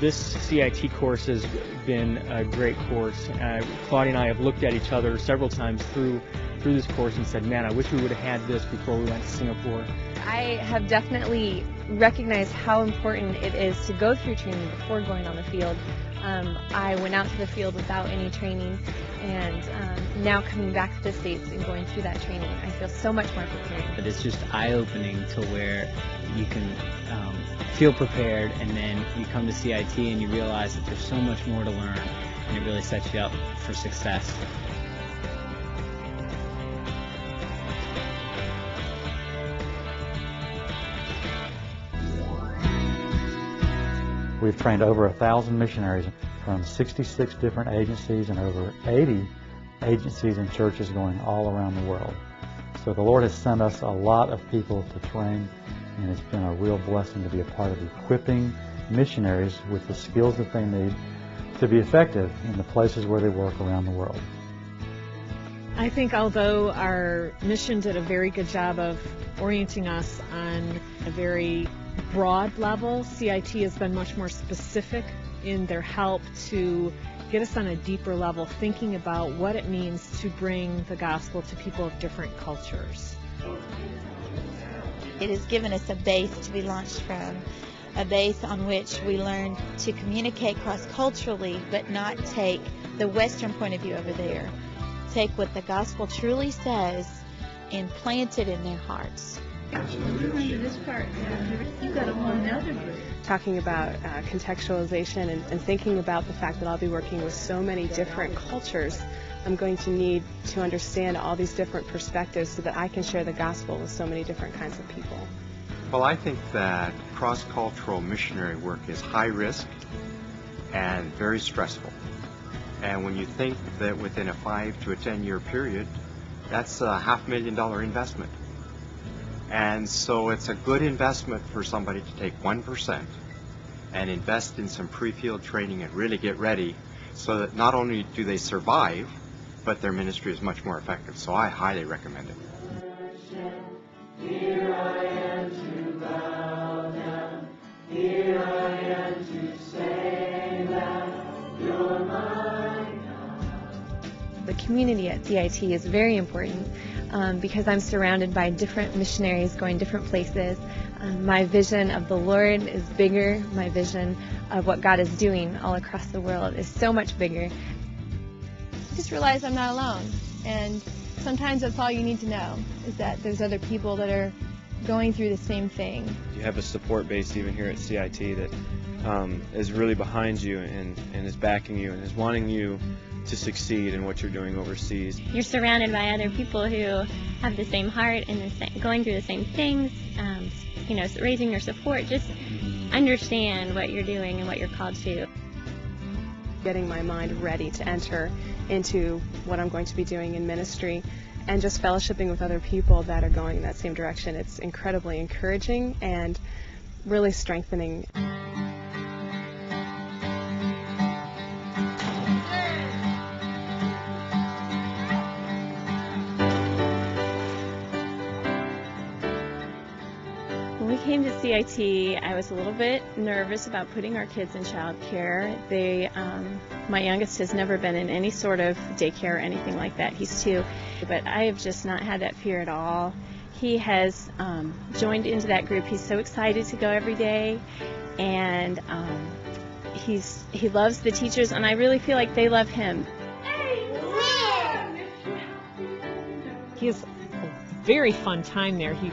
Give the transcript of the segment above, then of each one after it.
This CIT course has been a great course. Claudia and I have looked at each other several times through this course and said, man, I wish we would have had this before we went to Singapore. I have definitely recognized how important it is to go through training before going on the field. I went out to the field without any training, and now coming back to the States and going through that training, I feel so much more prepared. But it's just eye-opening to where you can feel prepared, and then you come to CIT and you realize that there's so much more to learn, and it really sets you up for success. We've trained over 1,000 missionaries from 66 different agencies and over 80 agencies and churches going all around the world. So the Lord has sent us a lot of people to train, and it's been a real blessing to be a part of equipping missionaries with the skills that they need to be effective in the places where they work around the world. I think although our mission did a very good job of orienting us on a very broad level, CIT has been much more specific in their help to get us on a deeper level, thinking about what it means to bring the gospel to people of different cultures. It has given us a base to be launched from, a base on which we learn to communicate cross-culturally, but not take the Western point of view over there. Take what the gospel truly says and plant it in their hearts. Talking about contextualization and thinking about the fact that I'll be working with so many different cultures, I'm going to need to understand all these different perspectives so that I can share the gospel with so many different kinds of people. Well, I think that cross-cultural missionary work is high risk and very stressful. And when you think that within a 5 to 10 year period, that's a $500,000 investment. And so it's a good investment for somebody to take 1% and invest in some pre-field training and really get ready so that not only do they survive, but their ministry is much more effective. So I highly recommend it. Here I am to bow down. Here I am to say that you're mine. The community at CIT is very important because I'm surrounded by different missionaries going different places. My vision of the Lord is bigger. My vision of what God is doing all across the world is so much bigger. I just realize I'm not alone, and sometimes that's all you need to know, is that there's other people that are going through the same thing. You have a support base even here at CIT that is really behind you and is backing you and is wanting you to succeed in what you're doing overseas. You're surrounded by other people who have the same heart and going through the same things, you know, raising your support. Just understand what you're doing and what you're called to. Getting my mind ready to enter into what I'm going to be doing in ministry and just fellowshipping with other people that are going in that same direction. It's incredibly encouraging and really strengthening. When we came to CIT, I was a little bit nervous about putting our kids in child care. My youngest has never been in any sort of daycare or anything like that. He's 2. But I have just not had that fear at all. He has joined into that group. He's so excited to go every day, and he loves the teachers, and I really feel like they love him. He has a very fun time there. He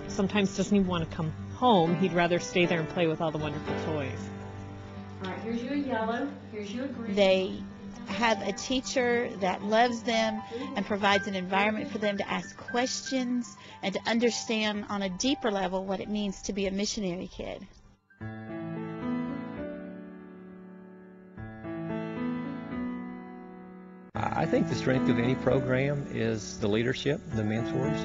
sometimes doesn't even want to come home. He'd rather stay there and play with all the wonderful toys. All right, here's your yellow, here's your green. They have a teacher that loves them and provides an environment for them to ask questions and to understand on a deeper level what it means to be a missionary kid. I think the strength of any program is the leadership, the mentors,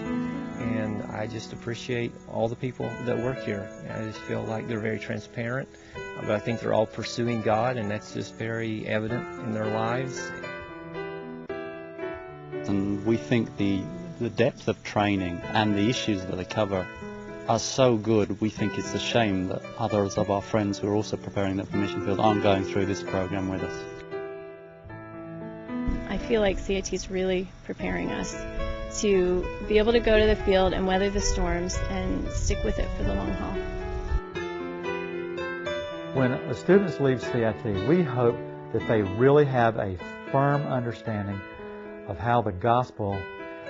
and I just appreciate all the people that work here. I just feel like they're very transparent, but I think they're all pursuing God, and that's just very evident in their lives. And we think the depth of training and the issues that they cover are so good, we think it's a shame that others of our friends who are also preparing them for mission field aren't going through this program with us. I feel like CIT is really preparing us to be able to go to the field and weather the storms and stick with it for the long haul. When the students leave CIT, we hope that they really have a firm understanding of how the gospel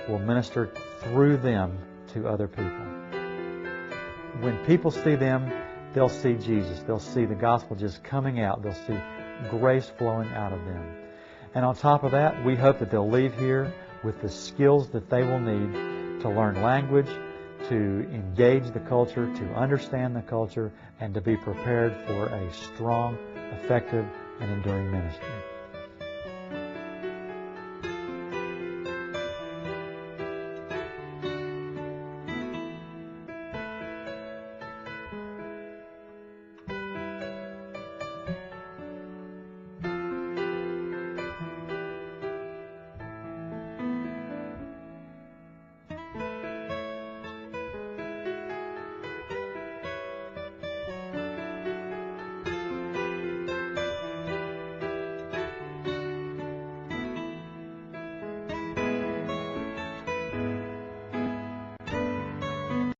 will minister through them to other people. When people see them, they'll see Jesus. They'll see the gospel just coming out. They'll see grace flowing out of them. And on top of that, we hope that they'll leave here with the skills that they will need to learn language, to engage the culture, to understand the culture, and to be prepared for a strong, effective, and enduring ministry.